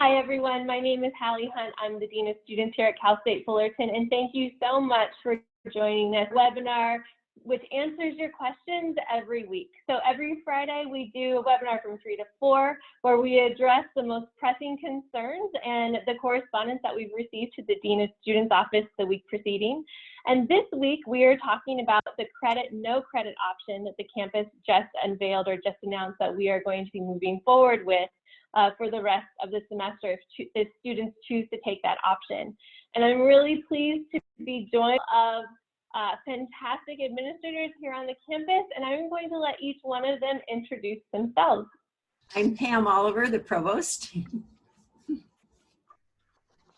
Hi, everyone. My name is Hallie Hunt. I'm the Dean of Students here at Cal State Fullerton, and thank you so much for joining this webinar, which answers your questions every week. So every Friday, we do a webinar from 3 to 4, where we address the most pressing concerns and the correspondence that we've received to the Dean of Students office the week preceding. And this week, we are talking about the credit, no credit option that the campus just unveiled or just announced that we are going to be moving forward with for the rest of the semester if students choose to take that option. And I'm really pleased to be joined of fantastic administrators here on the campus, and I'm going to let each one of them introduce themselves. I'm Pam Oliver, the Provost.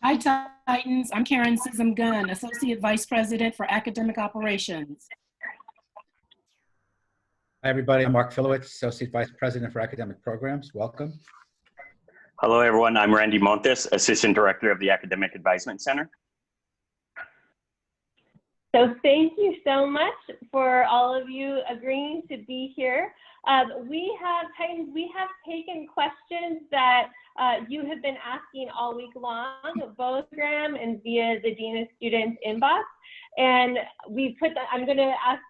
Hi, Titans. I'm Karyn Scissum, Associate Vice President for Academic Operations. Hi, everybody. I'm Mark Filowitz, Associate Vice President for Academic Programs. Welcome. Hello, everyone. I'm Randy Montes, Assistant Director of the Academic Advisement Center. So thank you so much for all of you agreeing to be here. Titans, we have taken questions that you have been asking all week long, both program and via the Dean of Students inbox. And I'm going to ask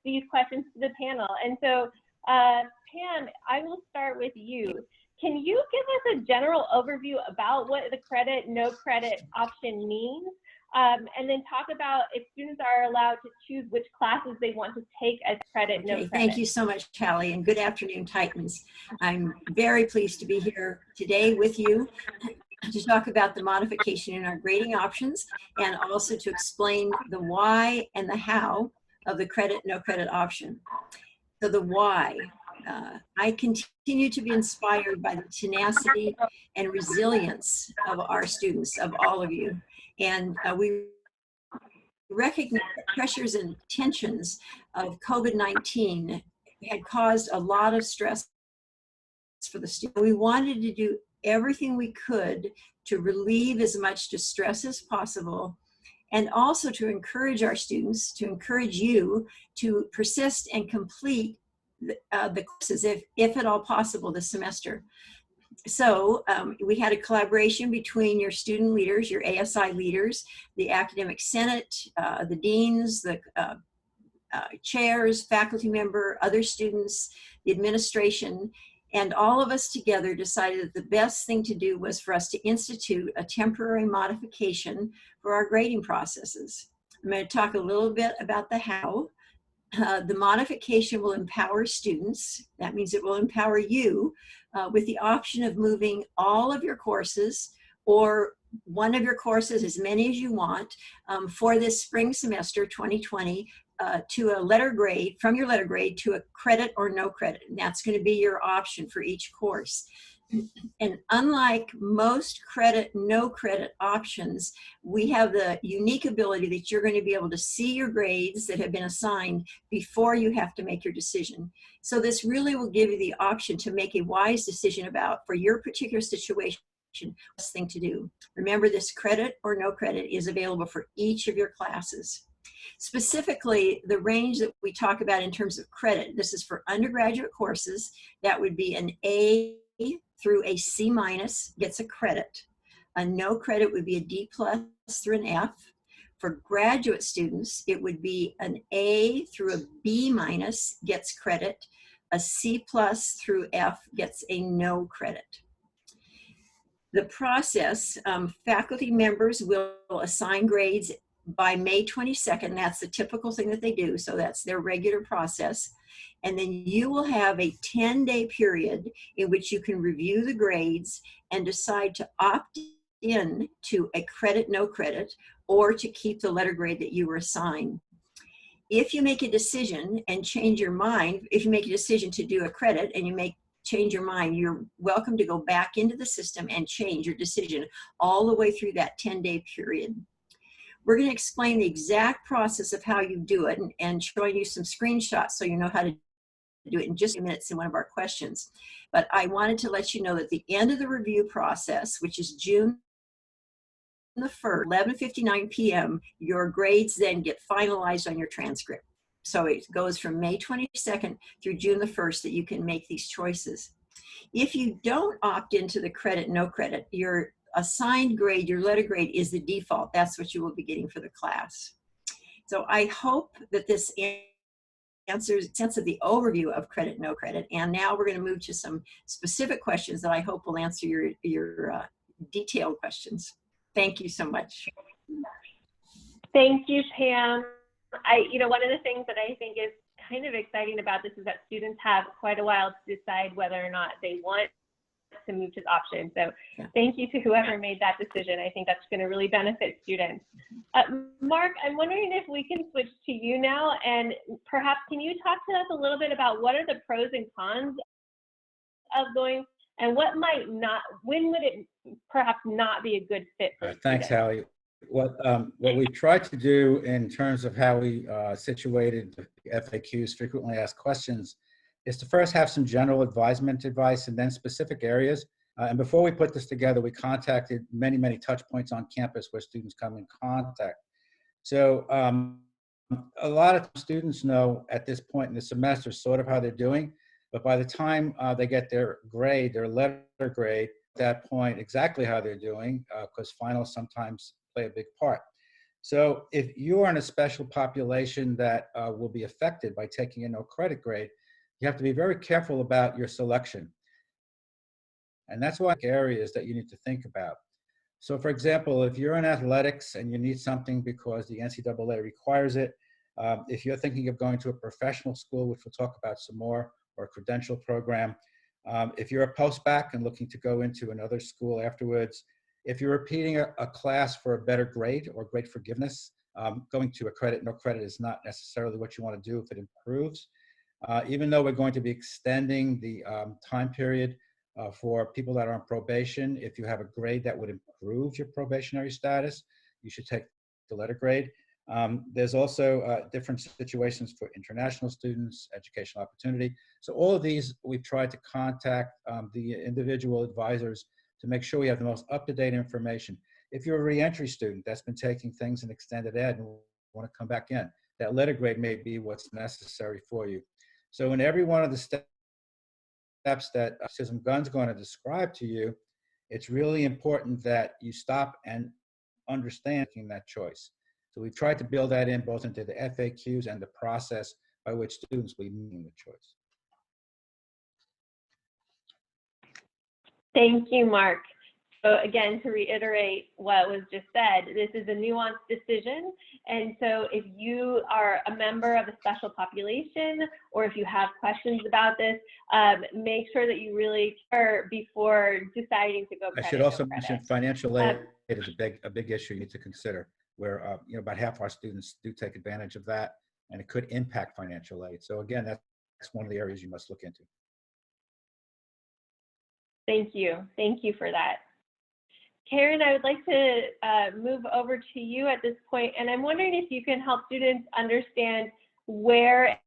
these questions to the panel. And so, Pam, I will start with you. Can you give us a general overview about what the credit, no credit option means? And then talk about if students are allowed to choose which classes they want to take as credit, no credit. Thank you so much, Hallie, and good afternoon, Titans. I'm very pleased to be here today with you to talk about the modification in our grading options and also to explain the why and the how of the credit, no credit option. So the why. I continue to be inspired by the tenacity and resilience of our students, of all of you. And we recognize that pressures and tensions of COVID-19 had caused a lot of stress for the students. We wanted to do everything we could to relieve as much distress as possible, and also to encourage our students, to encourage you to persist and complete the courses, if at all possible, this semester. So we had a collaboration between your student leaders, your ASI leaders, the academic senate, the deans, the chairs, faculty member, other students, the administration, and all of us together decided that the best thing to do was for us to institute a temporary modification for our grading processes. I'm going to talk a little bit about the how. The modification will empower students. That means it will empower you with the option of moving all of your courses or one of your courses, as many as you want, for this spring semester 2020 to a letter grade, from your letter grade to a credit or no credit. And that's going to be your option for each course. And unlike most credit, no credit options, we have the unique ability that you're going to be able to see your grades that have been assigned before you have to make your decision. So this really will give you the option to make a wise decision about, for your particular situation, best thing to do. Remember, this credit or no credit is available for each of your classes. Specifically, the range that we talk about in terms of credit, this is for undergraduate courses. That would be an A through a C minus gets a credit. A no credit would be a D plus through an F. For graduate students, it would be an A through a B minus gets credit. A C plus through F gets a no credit. The process, faculty members will assign grades by May 22nd. That's the typical thing that they do. So that's their regular process. And then you will have a 10-day period in which you can review the grades and decide to opt in to a credit, no credit, or to keep the letter grade that you were assigned. If you make a decision and change your mind, if you make a decision to do a credit and you change your mind, you're welcome to go back into the system and change your decision all the way through that 10-day period. We're going to explain the exact process of how you do it and showing you some screenshots so you know how to do it in just a few minutes in one of our questions. But I wanted to let you know that at the end of the review process, which is June the 1st, 11:59 p.m., your grades then get finalized on your transcript. So it goes from May 22nd through June the 1st that you can make these choices. If you don't opt into the credit, no credit, your assigned grade, your letter grade is the default. That's what you will be getting for the class. So I hope that this answers sense of the overview of credit, no credit. And now we're going to move to some specific questions that I hope will answer your detailed questions. Thank you so much. Thank you, Pam. One of the things that I think is kind of exciting about this is that students have quite a while to decide whether or not they want to move to the option. So thank you to whoever made that decision. I think that's going to really benefit students. Mark, I'm wondering if we can switch to you now, and perhaps can you talk to us a little bit about what are the pros and cons of going, and what might not, when would it perhaps not be a good fit for students? Thanks, Hallie. What we tried to do in terms of how we situated the FAQs, frequently asked questions, is to first have some general advisement advice and then specific areas. And before we put this together, we contacted many, many touch points on campus where students come in contact. So a lot of students know at this point in the semester sort of how they're doing, but by the time they get their grade, their letter grade, at that point exactly how they're doing, because finals sometimes play a big part. So if you are in a special population that will be affected by taking a no credit grade, you have to be very careful about your selection. And that's why areas that you need to think about. So for example, if you're in athletics and you need something because the NCAA requires it, if you're thinking of going to a professional school, which we'll talk about some more, or a credential program, if you're a post-bac and looking to go into another school afterwards, if you're repeating a class for a better grade or grade forgiveness, going to a credit, no credit is not necessarily what you want to do if it improves. Even though we're going to be extending the time period for people that are on probation, if you have a grade that would improve your probationary status, you should take the letter grade. There's also different situations for international students, educational opportunity. So all of these, we've tried to contact the individual advisors to make sure we have the most up-to-date information. If you're a reentry student that's been taking things in extended ed and want to come back in, that letter grade may be what's necessary for you. So in every one of the steps that Scissum Gunn's going to describe to you, it's really important that you stop and understand that choice. So we've tried to build that in both into the FAQs and the process by which students will be making the choice. Thank you, Mark. So again, to reiterate what was just said, this is a nuanced decision. And so if you are a member of a special population, or if you have questions about this, make sure that you really care before deciding to go credit. I should also no credit. mention financial aid is a big issue you need to consider, where about half our students do take advantage of that, and it could impact financial aid. So again, that's one of the areas you must look into. Thank you. Thank you for that. Karyn, I would like to move over to you at this point, and I'm wondering if you can help students understand where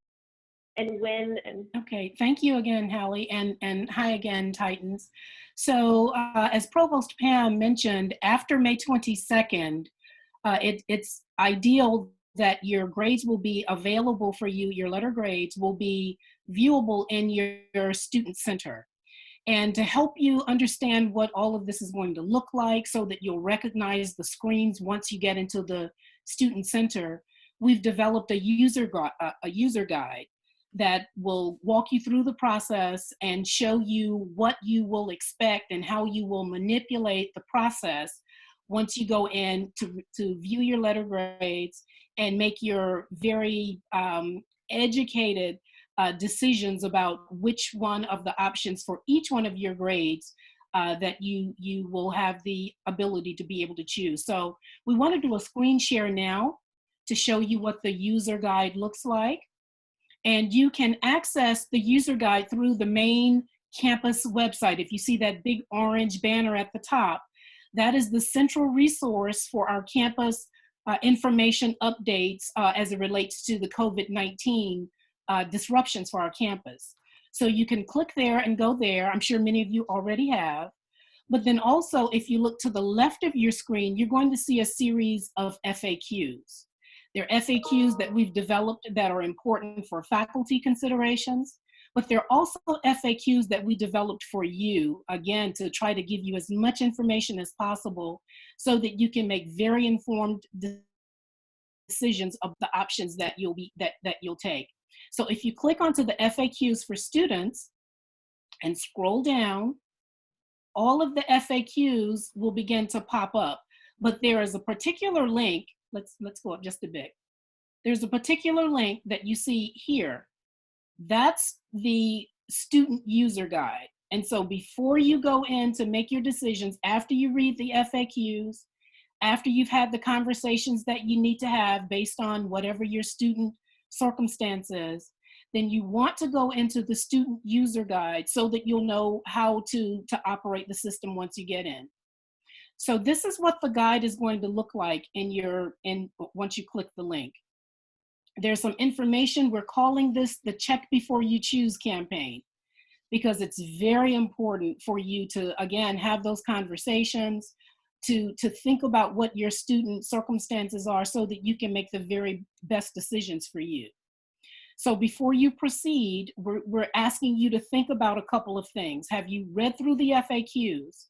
and when. Okay, thank you again, Hallie, and hi again, Titans. So as Provost Pam mentioned, after May 22nd, it's ideal that your grades will be available for you, your letter grades will be viewable in your student center. And to help you understand what all of this is going to look like so that you'll recognize the screens once you get into the student center, we've developed a user guide that will walk you through the process and show you what you will expect and how you will manipulate the process once you go in to view your letter grades and make your very educated decisions about which one of the options for each one of your grades that you will have the ability to be able to choose. So we want to do a screen share now to show you what the user guide looks like. And you can access the user guide through the main campus website. If you see that big orange banner at the top, that is the central resource for our campus information updates as it relates to the COVID-19 disruptions for our campus. So you can click there and go there. I'm sure many of you already have. But then also, if you look to the left of your screen, you're going to see a series of FAQs. They're FAQs that we've developed that are important for faculty considerations, But there are also FAQs that we developed for you, again, to try to give you as much information as possible so that you can make very informed decisions of the options that you'll take. So if you click onto the FAQs for students and scroll down, all of the FAQs will begin to pop up. But there is a particular link, let's go up just a bit. There's a particular link that you see here. That's the student user guide. And so before you go in to make your decisions, after you read the FAQs, after you've had the conversations that you need to have based on whatever your student circumstance is, then you want to go into the student user guide so that you'll know how to operate the system once you get in. So this is what the guide is going to look like once you click the link. There's some information. We're calling this the Check Before You Choose campaign, because it's very important for you to, again, have those conversations, to think about what your student circumstances are so that you can make the very best decisions for you. So before you proceed, we're asking you to think about a couple of things. Have you read through the FAQs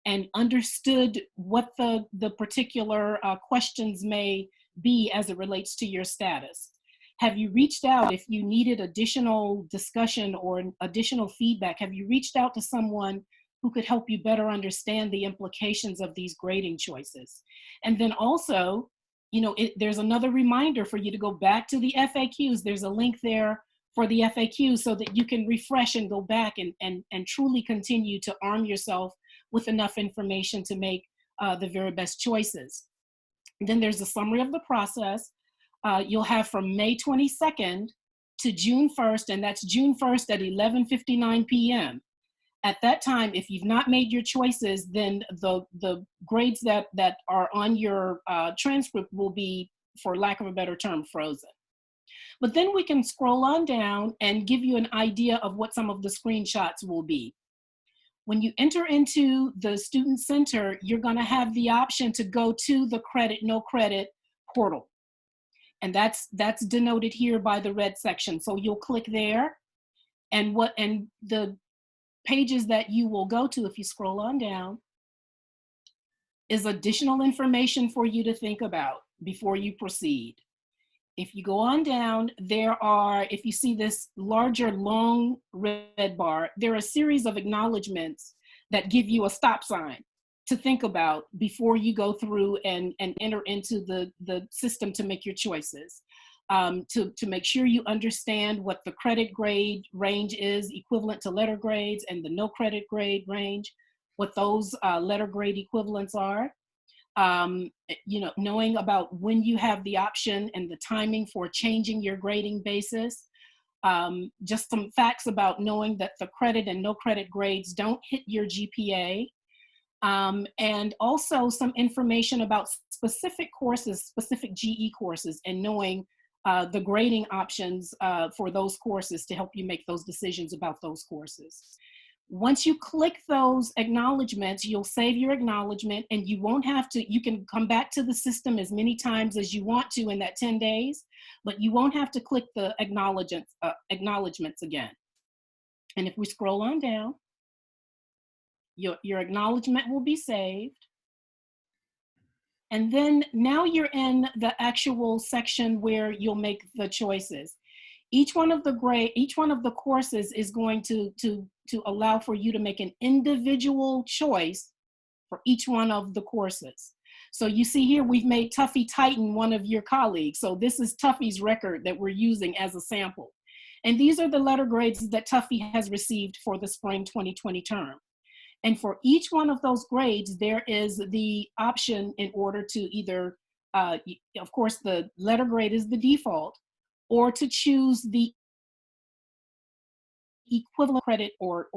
and understood what the particular questions may be as it relates to your status? Have you reached out if you needed additional discussion or additional feedback? Have you reached out to someone who could help you better understand the implications of these grading choices? And then also, there's another reminder for you to go back to the FAQs. There's a link there for the FAQs so that you can refresh and go back and truly continue to arm yourself with enough information to make the very best choices. And then there's a summary of the process. You'll have from May 22nd to June 1st, and that's June 1st at 11:59 p.m. At that time, if you've not made your choices, then the grades that are on your transcript will be, for lack of a better term, frozen. But then we can scroll on down and give you an idea of what some of the screenshots will be. When you enter into the Student Center, you're going to have the option to go to the credit, no credit portal. And that's denoted here by the red section. So you'll click there, and the pages that you will go to, if you scroll on down, is additional information for you to think about before you proceed. If you go on down, if you see this larger long red bar, there are a series of acknowledgements that give you a stop sign to think about before you go through and enter into the system to make your choices. To make sure you understand what the credit grade range is equivalent to letter grades, and the no credit grade range, what those letter grade equivalents are. Knowing about when you have the option and the timing for changing your grading basis. Just some facts about knowing that the credit and no credit grades don't hit your GPA. And also some information about specific courses, specific GE courses, and knowing the grading options for those courses to help you make those decisions about those courses. Once you click those acknowledgements, you'll save your acknowledgement, and you won't have to, you can come back to the system as many times as you want to in that 10 days, but you won't have to click the acknowledgements again. And if we scroll on down, your acknowledgement will be saved. And then now you're in the actual section where you'll make the choices. Each one of the courses is going to allow for you to make an individual choice for each one of the courses. So you see here, we've made Tuffy Titan one of your colleagues. So this is Tuffy's record that we're using as a sample. And these are the letter grades that Tuffy has received for the spring 2020 term. And for each one of those grades, there is the option in order to either, of course, the letter grade is the default, or to choose the equivalent credit, or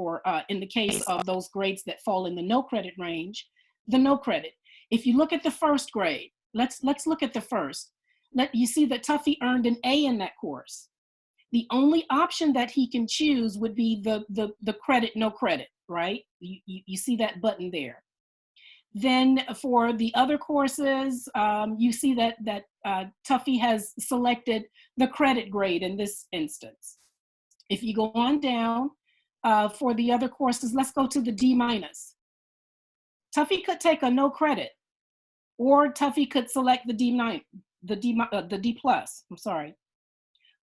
in the case of those grades that fall in the no credit range, the no credit. If you look at the first grade, let's look at the first. You see that Tuffy earned an A in that course. The only option that he can choose would be the credit, no credit, right? You see that button there. Then for the other courses, you see that Tuffy has selected the credit grade in this instance. If you go on down for the other courses, let's go to the D minus. Tuffy could take a no credit, or Tuffy could select the the D plus, I'm sorry.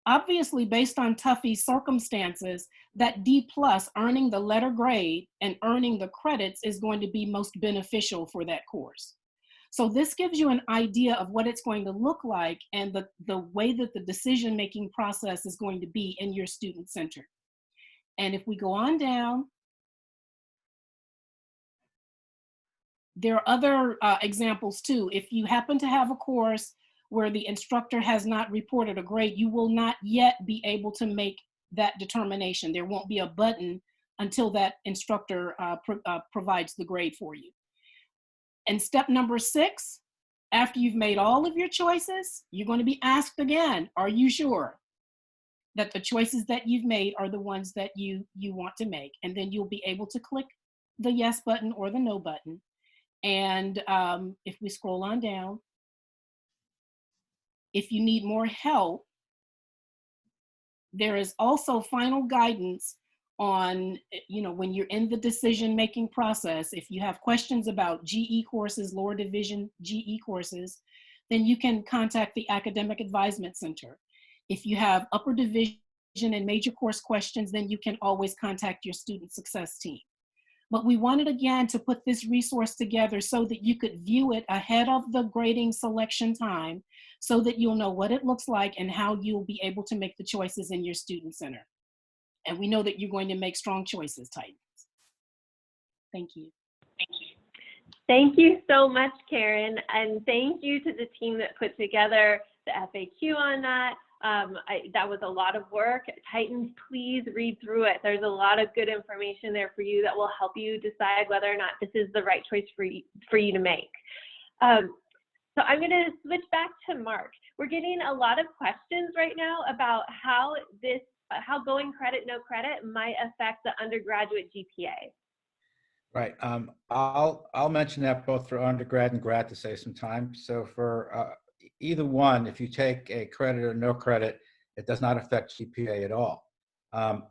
Obviously, based on Tuffy's circumstances, that D plus, earning the letter grade and earning the credits, is going to be most beneficial for that course. So this gives you an idea of what it's going to look like and the way that the decision-making process is going to be in your student center. And if we go on down, there are other examples too. If you happen to have a course where the instructor has not reported a grade, you will not yet be able to make that determination. There won't be a button until that instructor provides the grade for you. And step number 6, after you've made all of your choices, you're going to be asked again, are you sure that the choices that you've made are the ones that you want to make? And then you'll be able to click the yes button or the no button. And if we scroll on down, if you need more help, there is also final guidance on, when you're in the decision-making process. If you have questions about GE courses, lower division GE courses, then you can contact the Academic Advisement Center. If you have upper division and major course questions, then you can always contact your student success team. But we wanted, again, to put this resource together so that you could view it ahead of the grading selection time, so that you'll know what it looks like and how you'll be able to make the choices in your student center. And we know that you're going to make strong choices, Titans. Thank you. Thank you so much, Karyn. And thank you to the team that put together the FAQ on that. That was a lot of work. Titans, please read through it. There's a lot of good information there for you that will help you decide whether or not this is the right choice for you to make. So I'm going to switch back to Mark. We're getting a lot of questions right now about how going credit, no credit might affect the undergraduate GPA. Right. I'll mention that both for undergrad and grad to save some time. So for either one, if you take a credit or no credit, it does not affect GPA at all.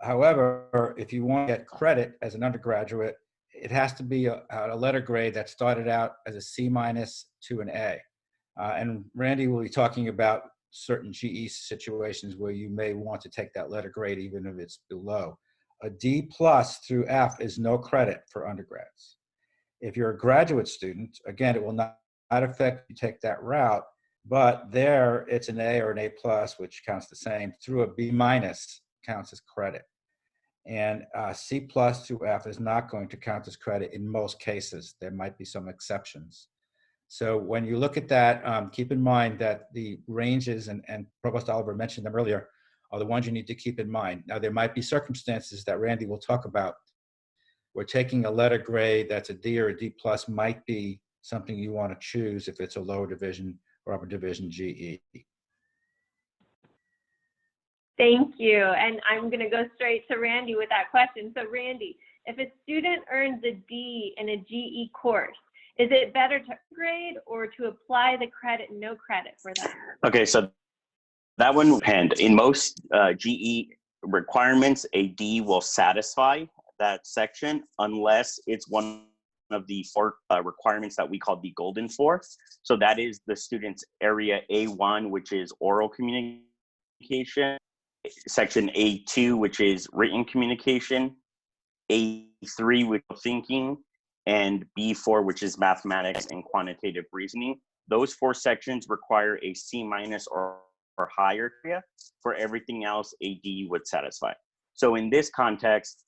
However, if you want to get credit as an undergraduate, it has to be a letter grade that started out as a C- to an A. And Randy will be talking about certain GE situations where you may want to take that letter grade even if it's below. A D+ through F is no credit for undergrads. If you're a graduate student, again, it will not affect you take that route, but there it's an A or an A+, which counts the same, through a B- counts as credit. And C+ through F is not going to count as credit in most cases. There might be some exceptions. So when you look at that, keep in mind that the ranges, and Provost Oliver mentioned them earlier, are the ones you need to keep in mind. Now, there might be circumstances that Randy will talk about where taking a letter grade that's a D or a D+ might be something you want to choose if it's a lower division or upper division GE. Thank you. And I'm going to go straight to Randy with that question. So Randy, if a student earns a D in a GE course, is it better to grade or to apply the credit, no credit for that? Okay, so that one will depend. In most GE requirements, a D will satisfy that section unless it's one of the 4 requirements that we call the golden 4. So that is the student's area A1, which is oral communication, section A2, which is written communication, A3, which is thinking, and B4, which is mathematics and quantitative reasoning. Those 4 sections require a C- or higher area. For everything else, a D would satisfy. So in this context,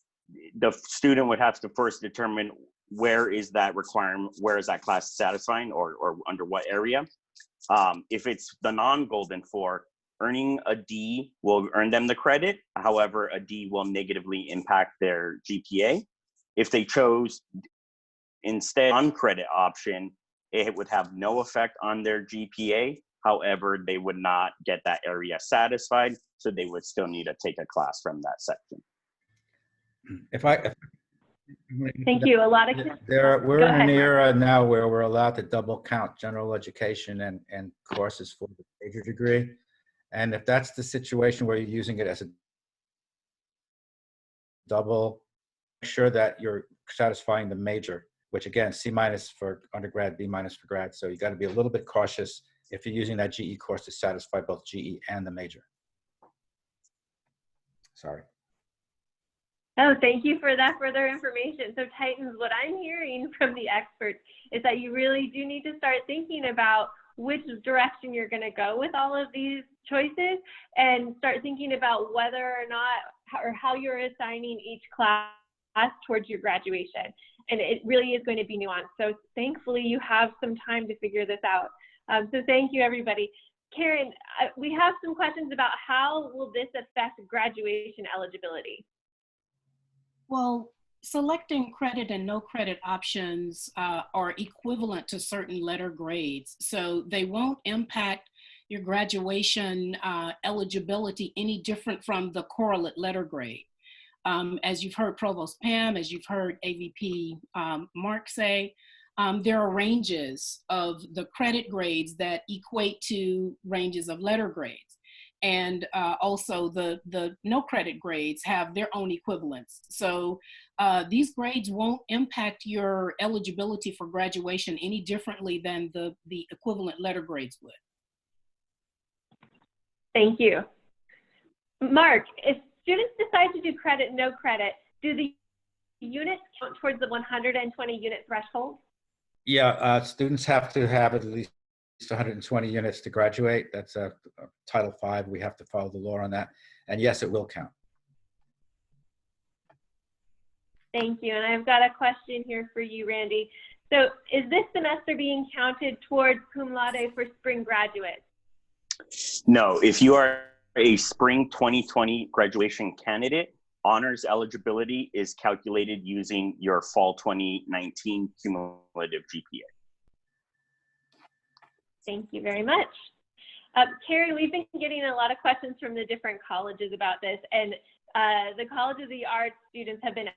the student would have to first determine where is that requirement, where is that class satisfying, or under what area. If it's the non-golden 4, earning a D will earn them the credit. However, a D will negatively impact their GPA. If they chose instead uncredit option, it would have no effect on their GPA. However, they would not get that area satisfied, so they would still need to take a class from that section. Thank you. A lot of we're in an era now where we're allowed to double count general education and courses for the major degree. And if that's the situation where you're using it as a double, make sure that you're satisfying the major, which again, C- for undergrad, B- for grad. So you got to be a little bit cautious if you're using that GE course to satisfy both GE and the major. Sorry. Oh, thank you for that further information. So Titans, what I'm hearing from the experts is that you really do need to start thinking about which direction you're going to go with all of these choices, and start thinking about whether or not, or how you're assigning each class towards your graduation. And it really is going to be nuanced. So thankfully you have some time to figure this out. So thank you, everybody. Karyn, we have some questions about how will this affect graduation eligibility? Well, selecting credit and no credit options are equivalent to certain letter grades. So they won't impact your graduation eligibility any different from the correlate letter grade. As you've heard Provost Pam, as you've heard AVP Mark say, there are ranges of the credit grades that equate to ranges of letter grades. And also the no credit grades have their own equivalents. So these grades won't impact your eligibility for graduation any differently than the equivalent letter grades would. Thank you. Mark, if students decide to do credit, no credit, do the units count towards the 120 unit threshold? Yeah, students have to have at least 120 units to graduate. That's a Title V. We have to follow the law on that. And yes, it will count. Thank you. And I've got a question here for you, Randy. So is this semester being counted towards cum laude for spring graduates? No, if you are a spring 2020 graduation candidate, honors eligibility is calculated using your fall 2019 cumulative GPA. Thank you very much. Carrie, we've been getting a lot of questions from the different colleges about this, and the College of the Arts students have been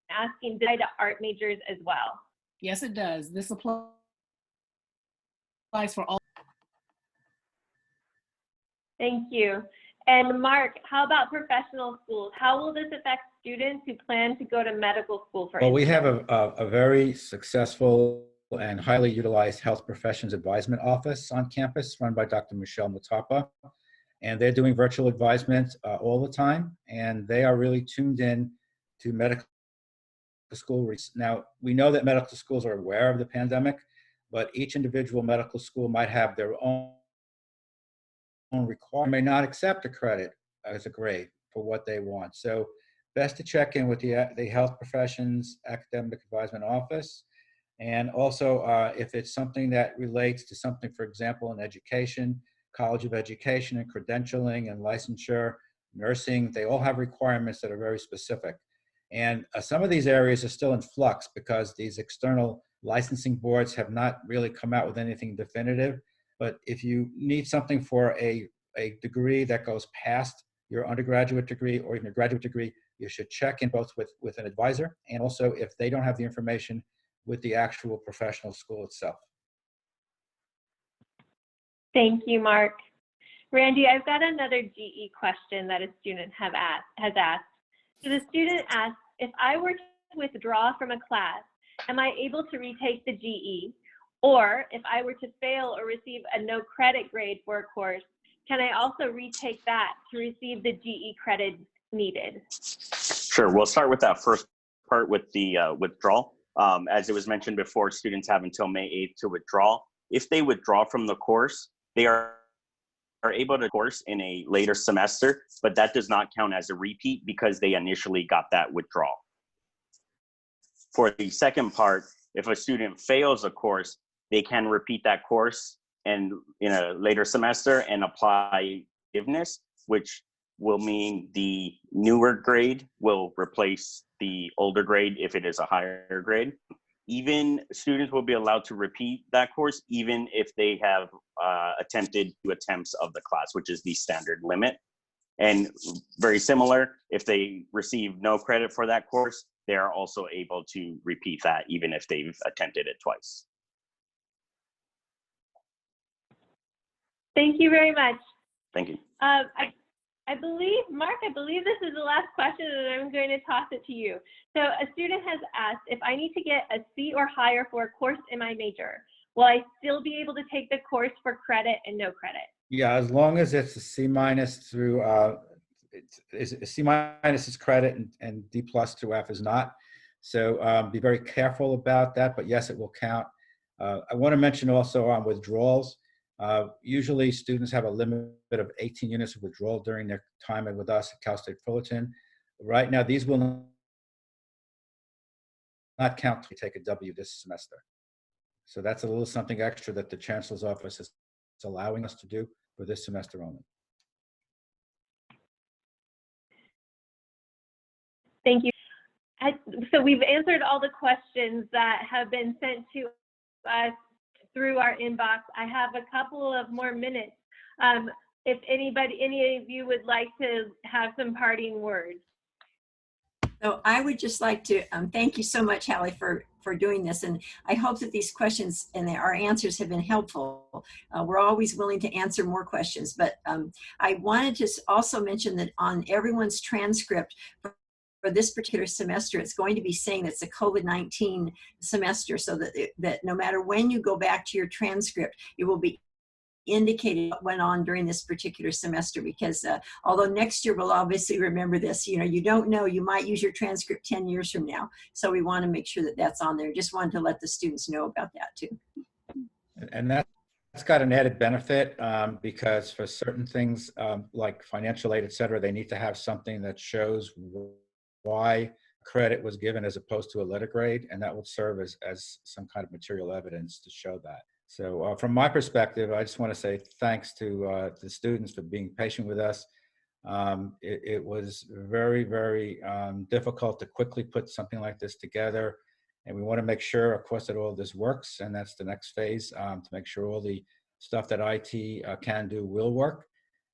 asking to art majors as well. Yes, it does. This applies for all. Thank you. And Mark, how about professional schools? How will this affect students who plan to go to medical school, for Well, instance? we have a very successful and highly utilized health professions advisement office on campus run by Dr. Michelle Mutapa. And they're doing virtual advisement all the time. And they are really tuned in to medical school. Now, we know that medical schools are aware of the pandemic, but each individual medical school might have their own requirement, may not accept a credit as a grade for what they want. So best to check in with the health professions academic advisement office. And also if it's something that relates to something, for example, in education, College of Education and credentialing and licensure, nursing, they all have requirements that are very specific. And some of these areas are still in flux because these external licensing boards have not really come out with anything definitive. But if you need something for a degree that goes past your undergraduate degree or even a graduate degree, you should check in both with an advisor and also, if they don't have the information, with the actual professional school itself. Thank you, Mark. Randy, I've got another GE question that a student has asked. So the student asks, if I were to withdraw from a class, am I able to retake the GE? Or if I were to fail or receive a no credit grade for a course, can I also retake that to receive the GE credit needed? Sure, we'll start with that first part with the withdrawal. As it was mentioned before, students have until May 8th to withdraw. If they withdraw from the course, they are able to course in a later semester, but that does not count as a repeat because they initially got that withdrawal. For the second part, if a student fails a course, they can repeat that course and in a later semester and apply forgiveness, which will mean the newer grade will replace the older grade if it is a higher grade. Even students will be allowed to repeat that course even if they have attempted 2 attempts of the class, which is the standard limit. And very similar, if they receive no credit for that course, they are also able to repeat that even if they've attempted it twice. Thank you very much. Thank you. Mark, I believe this is the last question, and I'm going to toss it to you. So a student has asked, if I need to get a C or higher for a course in my major, will I still be able to take the course for credit and no credit? Yeah, as long as it's a C minus through, C minus is credit and D plus through F is not. So be very careful about that, but yes, it will count. I want to mention also on withdrawals. Usually students have a limit of 18 units of withdrawal during their time with us at Cal State Fullerton. Right now, these will not count to take a W this semester. So that's a little something extra that the Chancellor's Office is allowing us to do for this semester only. Thank you. So we've answered all the questions that have been sent to us through our inbox. I have a couple of more minutes. If any of you would like to have some parting words. So I would just like to thank you so much, Hallie, for doing this. And I hope that these questions and our answers have been helpful. We're always willing to answer more questions, but I wanted to also mention that on everyone's transcript for this particular semester, it's going to be saying it's a COVID-19 semester, so that no matter when you go back to your transcript, it will be indicated what went on during this particular semester, because although next year we'll obviously remember this, you don't know, you might use your transcript 10 years from now. So we want to make sure that that's on there. Just wanted to let the students know about that too. And that's got an added benefit because for certain things like financial aid, et cetera, they need to have something that shows why credit was given as opposed to a letter grade, and that will serve as some kind of material evidence to show that. So from my perspective, I just want to say thanks to the students for being patient with us. It was very, very difficult to quickly put something like this together. And we want to make sure, of course, that all this works. And that's the next phase, to make sure all the stuff that IT can do will work.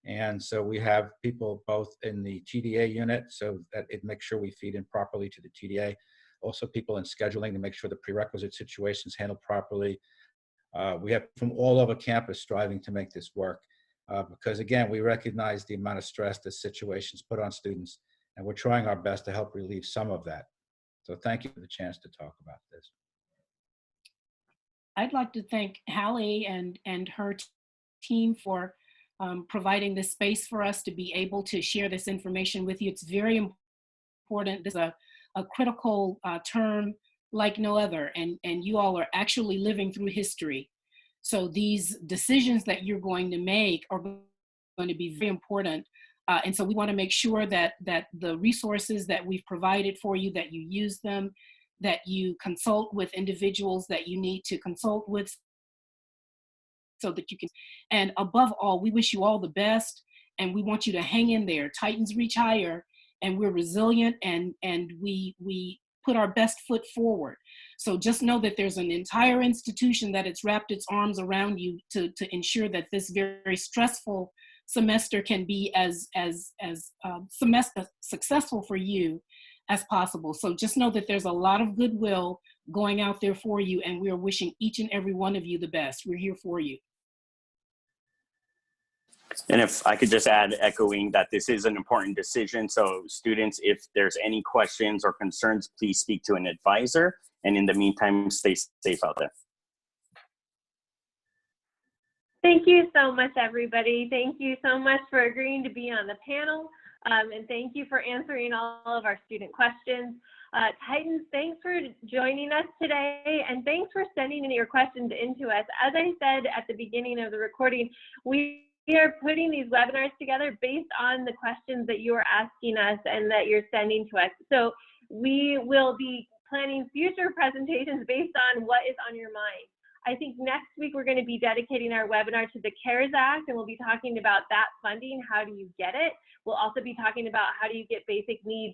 And so we have people both in the TDA unit so that it makes sure we feed in properly to the TDA. Also people in scheduling to make sure the prerequisite situations handled properly. We have from all over campus striving to make this work because, again, we recognize the amount of stress this situation's put on students, and we're trying our best to help relieve some of that. So thank you for the chance to talk about this. I'd like to thank Hallie and her team for providing this space for us to be able to share this information with you. It's very important. This is a critical term like no other, and you all are actually living through history. So these decisions that you're going to make are going to be very important. And so we want to make sure that the resources that we've provided for you, that you use them, that you consult with individuals that you need to consult with so that you can, and above all, we wish you all the best, and we want you to hang in there. Titans reach higher, and we're resilient, and we put our best foot forward. So just know that there's an entire institution that it's wrapped its arms around you to ensure that this very stressful semester can be as semester successful for you as possible. So just know that there's a lot of goodwill going out there for you, and we're wishing each and every one of you the best. We're here for you. And if I could just add, echoing that this is an important decision. So students, if there's any questions or concerns, please speak to an advisor. And in the meantime, stay safe out there. Thank you so much, everybody. Thank you so much for agreeing to be on the panel. And thank you for answering all of our student questions. Titans, thanks for joining us today, and thanks for sending in your questions into us. As I said at the beginning of the recording, we are putting these webinars together based on the questions that you are asking us and that you're sending to us. So we will be planning future presentations based on what is on your mind. I think next week we're going to be dedicating our webinar to the CARES Act, and we'll be talking about that funding. How do you get it? We'll also be talking about how do you get basic needs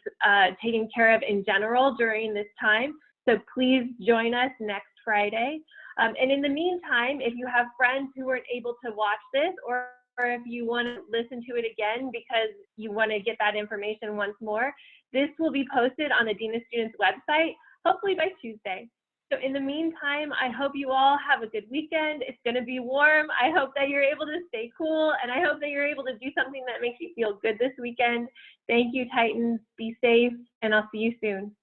taken care of in general during this time. So please join us next Friday. And in the meantime, if you have friends who weren't able to watch this, or if you want to listen to it again because you want to get that information once more, this will be posted on the Dean of Students website, hopefully by Tuesday. So in the meantime, I hope you all have a good weekend. It's going to be warm. I hope that you're able to stay cool, and I hope that you're able to do something that makes you feel good this weekend. Thank you, Titans. Be safe, and I'll see you soon.